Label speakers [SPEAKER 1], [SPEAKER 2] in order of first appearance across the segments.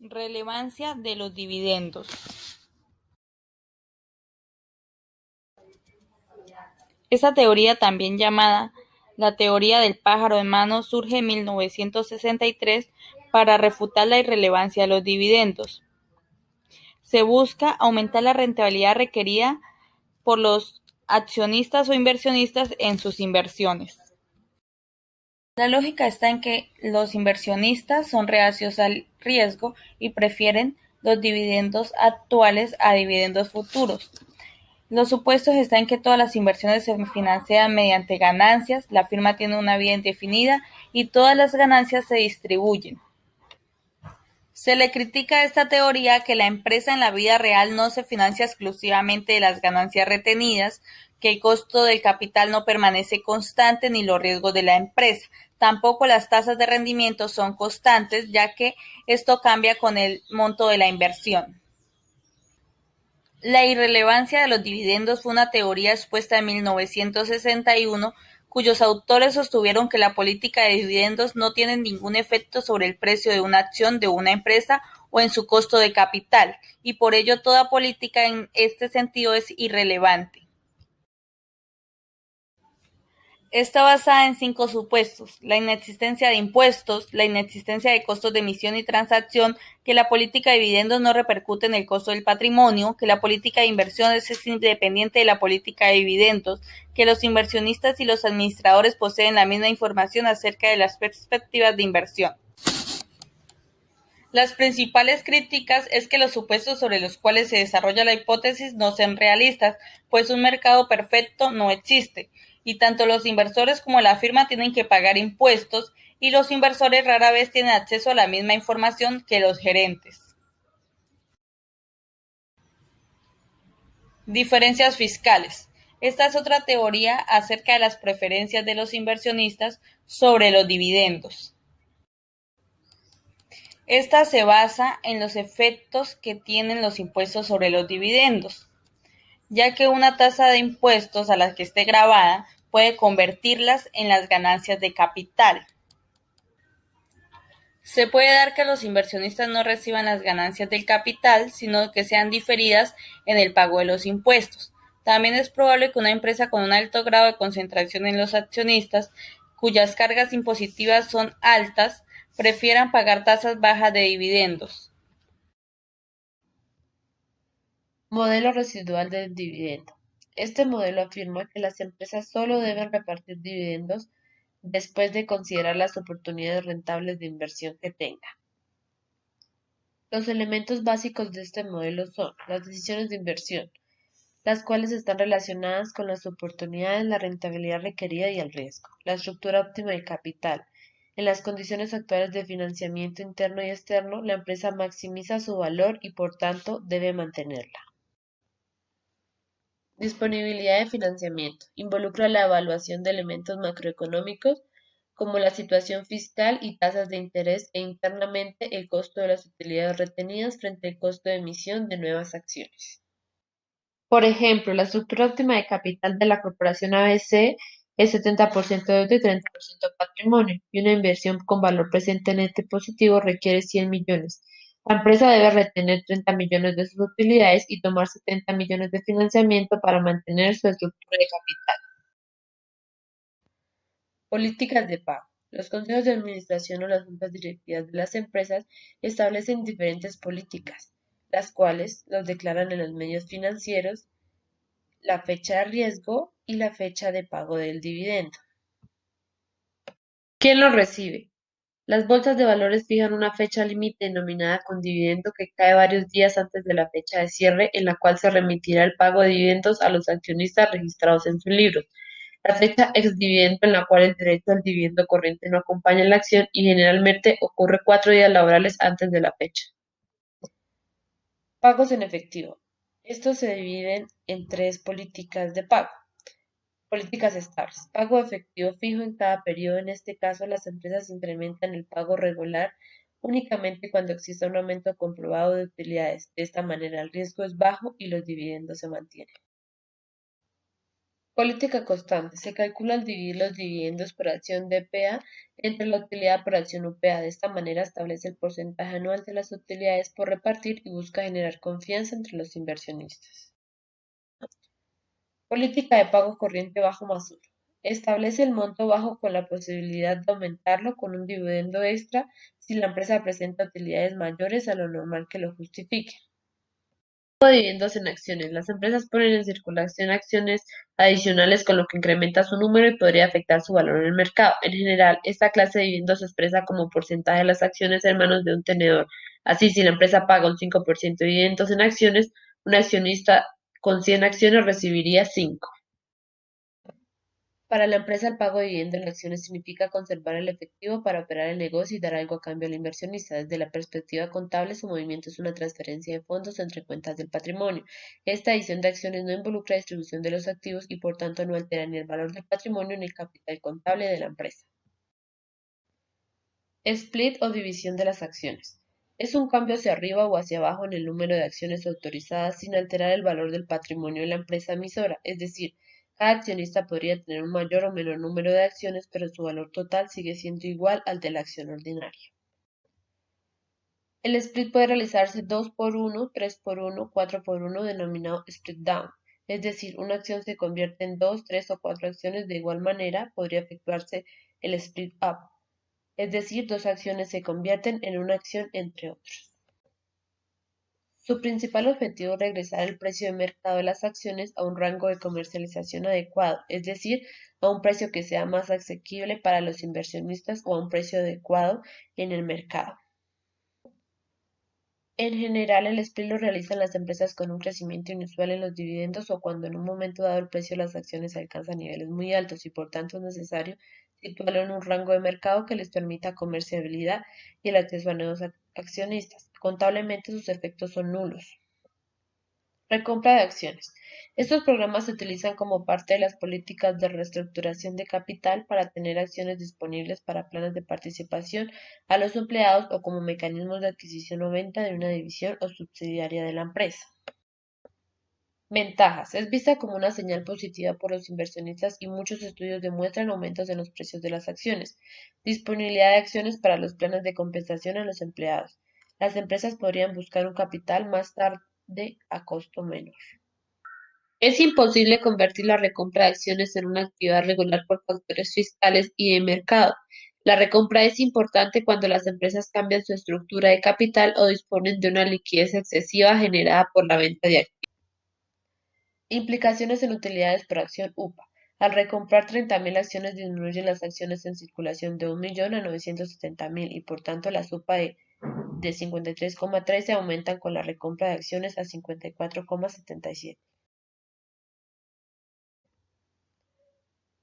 [SPEAKER 1] Relevancia de los dividendos. Esta teoría, también llamada la teoría del pájaro en mano, surge en 1963 para refutar la irrelevancia de los dividendos. Se busca aumentar la rentabilidad requerida por los accionistas o inversionistas en sus inversiones. La lógica está en que los inversionistas son reacios al riesgo y prefieren los dividendos actuales a dividendos futuros. Los supuestos están en que todas las inversiones se financian mediante ganancias, la firma tiene una vida indefinida y todas las ganancias se distribuyen. Se le critica a esta teoría que la empresa en la vida real no se financia exclusivamente de las ganancias retenidas, que el costo del capital no permanece constante ni los riesgos de la empresa. Tampoco las tasas de rendimiento son constantes, ya que esto cambia con el monto de la inversión. La irrelevancia de los dividendos fue una teoría expuesta en 1961, cuyos autores sostuvieron que la política de dividendos no tiene ningún efecto sobre el precio de una acción de una empresa o en su costo de capital, y por ello toda política en este sentido es irrelevante. Está basada en 5 supuestos: la inexistencia de impuestos, la inexistencia de costos de emisión y transacción, que la política de dividendos no repercute en el costo del patrimonio, que la política de inversiones es independiente de la política de dividendos, que los inversionistas y los administradores poseen la misma información acerca de las perspectivas de inversión. Las principales críticas es que los supuestos sobre los cuales se desarrolla la hipótesis no sean realistas, pues un mercado perfecto no existe, y tanto los inversores como la firma tienen que pagar impuestos, y los inversores rara vez tienen acceso a la misma información que los gerentes. Diferencias fiscales. Esta es otra teoría acerca de las preferencias de los inversionistas sobre los dividendos. Esta se basa en los efectos que tienen los impuestos sobre los dividendos, ya que una tasa de impuestos a la que esté gravada puede convertirlas en las ganancias de capital. Se puede dar que los inversionistas no reciban las ganancias del capital, sino que sean diferidas en el pago de los impuestos. También es probable que una empresa con un alto grado de concentración en los accionistas, cuyas cargas impositivas son altas, prefieran pagar tasas bajas de dividendos.
[SPEAKER 2] Modelo residual del dividendo. Este modelo afirma que las empresas solo deben repartir dividendos después de considerar las oportunidades rentables de inversión que tengan. Los elementos básicos de este modelo son las decisiones de inversión, las cuales están relacionadas con las oportunidades, la rentabilidad requerida y el riesgo. La estructura óptima del capital. En las condiciones actuales de financiamiento interno y externo, la empresa maximiza su valor y por tanto debe mantenerla. Disponibilidad de financiamiento. Involucra la evaluación de elementos macroeconómicos como la situación fiscal y tasas de interés e internamente el costo de las utilidades retenidas frente al costo de emisión de nuevas acciones. Por ejemplo, la estructura óptima de capital de la corporación ABC es 70% deuda y 30% patrimonio, y una inversión con valor presente neto positivo requiere 100 millones. La empresa debe retener 30 millones de sus utilidades y tomar 70 millones de financiamiento para mantener su estructura de capital. Políticas de pago. Los consejos de administración o las juntas directivas de las empresas establecen diferentes políticas, las cuales los declaran en los medios financieros, la fecha de riesgo y la fecha de pago del dividendo. ¿Quién lo recibe? Las bolsas de valores fijan una fecha límite denominada con dividendo que cae varios días antes de la fecha de cierre en la cual se remitirá el pago de dividendos a los accionistas registrados en sus libros. La fecha ex dividendo en la cual el derecho al dividendo corriente no acompaña la acción y generalmente ocurre 4 días laborables antes de la fecha. Pagos en efectivo. Estos se dividen en 3 políticas de pago. Políticas estables. Pago efectivo fijo en cada periodo. En este caso, las empresas incrementan el pago regular únicamente cuando exista un aumento comprobado de utilidades. De esta manera, el riesgo es bajo y los dividendos se mantienen. Política constante. Se calcula al dividir los dividendos por acción de PA entre la utilidad por acción UPA. De esta manera establece el porcentaje anual de las utilidades por repartir y busca generar confianza entre los inversionistas. Política de pago corriente bajo más 1. Establece el monto bajo con la posibilidad de aumentarlo con un dividendo extra si la empresa presenta utilidades mayores a lo normal que lo justifique. Dividendos en acciones. Las empresas ponen en circulación acciones adicionales con lo que incrementa su número y podría afectar su valor en el mercado. En general, esta clase de dividendos se expresa como porcentaje de las acciones en manos de un tenedor. Así, si la empresa paga un 5% de dividendos en acciones, un accionista con 100 acciones recibiría 5. Para la empresa, el pago de dividendos en acciones significa conservar el efectivo para operar el negocio y dar algo a cambio al inversionista. Desde la perspectiva contable, su movimiento es una transferencia de fondos entre cuentas del patrimonio. Esta adición de acciones no involucra distribución de los activos y por tanto no altera ni el valor del patrimonio ni el capital contable de la empresa. Split o división de las acciones. Es un cambio hacia arriba o hacia abajo en el número de acciones autorizadas sin alterar el valor del patrimonio de la empresa emisora, es decir, cada accionista podría tener un mayor o menor número de acciones, pero su valor total sigue siendo igual al de la acción ordinaria. El split puede realizarse 2x1, 3x1, 4x1, denominado split down. Es decir, una acción se convierte en 2, 3 o 4 acciones de igual manera, podría efectuarse el split up. Es decir, dos acciones se convierten en una acción entre otros. Su principal objetivo es regresar el precio de mercado de las acciones a un rango de comercialización adecuado, es decir, a un precio que sea más asequible para los inversionistas o a un precio adecuado en el mercado. En general, el split lo realizan las empresas con un crecimiento inusual en los dividendos o cuando en un momento dado el precio de las acciones alcanza niveles muy altos y por tanto es necesario situarlo en un rango de mercado que les permita comerciabilidad y el acceso a nuevos accionistas. Contablemente sus efectos son nulos. Recompra de acciones. Estos programas se utilizan como parte de las políticas de reestructuración de capital para tener acciones disponibles para planes de participación a los empleados o como mecanismos de adquisición o venta de una división o subsidiaria de la empresa. Ventajas. Es vista como una señal positiva por los inversionistas y muchos estudios demuestran aumentos en los precios de las acciones. Disponibilidad de acciones para los planes de compensación a los empleados. Las empresas podrían buscar un capital más tarde a costo menor. Es imposible convertir la recompra de acciones en una actividad regular por factores fiscales y de mercado. La recompra es importante cuando las empresas cambian su estructura de capital o disponen de una liquidez excesiva generada por la venta de activos. Implicaciones en utilidades por acción UPA. Al recomprar 30.000 acciones disminuyen las acciones en circulación de 1.000.000 a 970.000 y por tanto las UPA de 53,13 aumentan con la recompra de acciones a 54,77.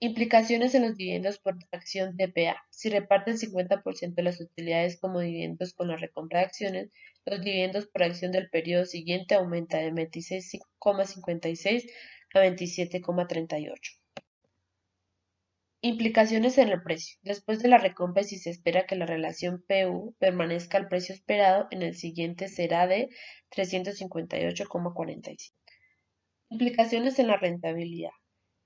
[SPEAKER 2] Implicaciones en los dividendos por acción DPA. Si reparten 50% de las utilidades como dividendos con la recompra de acciones, los dividendos por acción del periodo siguiente aumentan de 26,56 a 27,38. Implicaciones en el precio. Después de la recompra, si se espera que la relación PU permanezca al precio esperado, en el siguiente será de 358,45. Implicaciones en la rentabilidad.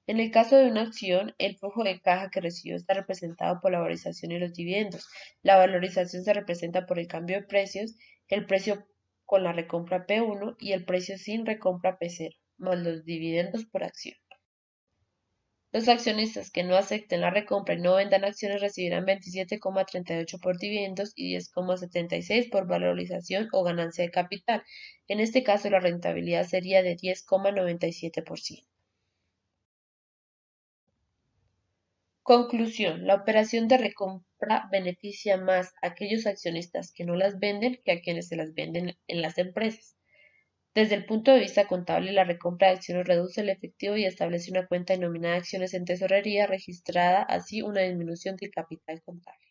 [SPEAKER 2] En el caso de una acción, el flujo de caja que recibió está representado por la valorización y los dividendos. La valorización se representa por el cambio de precios, el precio con la recompra P1 y el precio sin recompra P0, más los dividendos por acción. Los accionistas que no acepten la recompra y no vendan acciones recibirán 27,38 por dividendos y 10,76 por valorización o ganancia de capital. En este caso, la rentabilidad sería de 10,97%. Conclusión: la operación de recompra beneficia más a aquellos accionistas que no las venden que a quienes se las venden en las empresas. Desde el punto de vista contable, la recompra de acciones reduce el efectivo y establece una cuenta denominada acciones en tesorería, registrada así una disminución del capital contable.